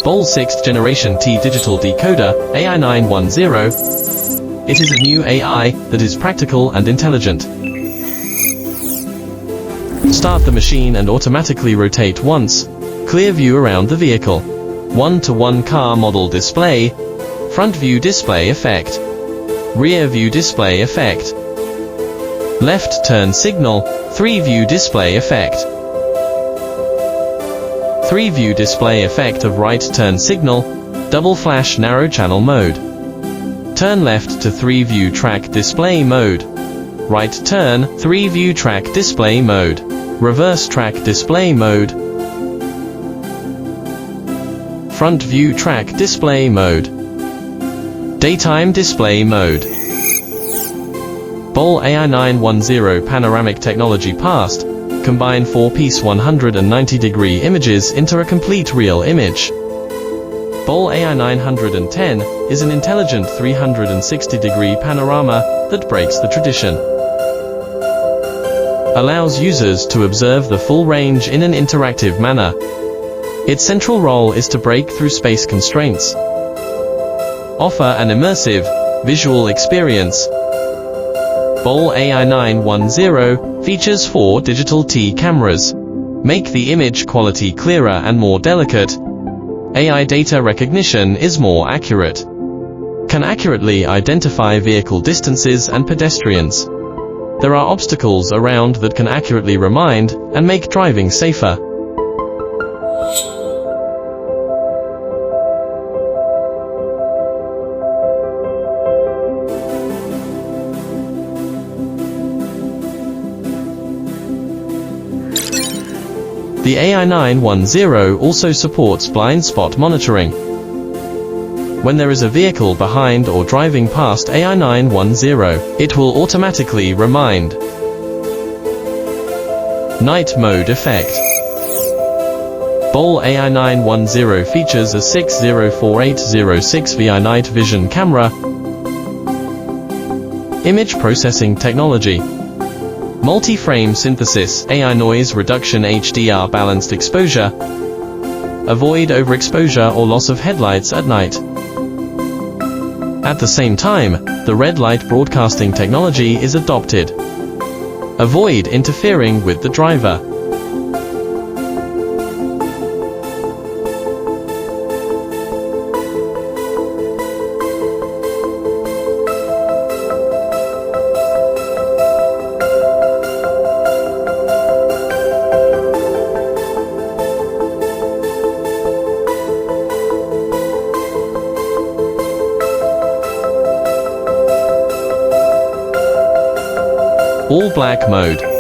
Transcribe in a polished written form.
BOL 6th Generation T Digital Decoder, AI910. It is a new AI that is practical and intelligent. Start the machine and automatically rotate once. Clear view around the vehicle. 1-to-1 car model display. Front view display effect. Rear view display effect. Left turn signal. 3-view display effect. 3-view display effect of right turn signal. Double flash narrow channel mode. Turn left to 3-view track display mode. Right turn, 3-view track display mode. Reverse track display mode. Front view track display mode. Daytime display mode. BOL AI910 panoramic technology past. Combine 4-piece 190-degree images into a complete real image. BOL AI910 is an intelligent 360-degree panorama that breaks the tradition. Allows users to observe the full range in an interactive manner. Its central role is to break through space constraints. Offer an immersive, visual experience. BOL AI910 features 4 digital T cameras. Make the image quality clearer and more delicate. AI data recognition is more accurate. Can accurately identify vehicle distances and pedestrians. There are obstacles around that can accurately remind and make driving safer. The AI910 also supports blind spot monitoring. When there is a vehicle behind or driving past AI910, it will automatically remind. Night mode effect. BOL AI910 features a 604806VI night vision camera. Image processing technology. Multi-frame synthesis, AI noise reduction, HDR balanced exposure. Avoid overexposure or loss of headlights at night. At the same time, the red light broadcasting technology is adopted. Avoid interfering with the driver. All black mode.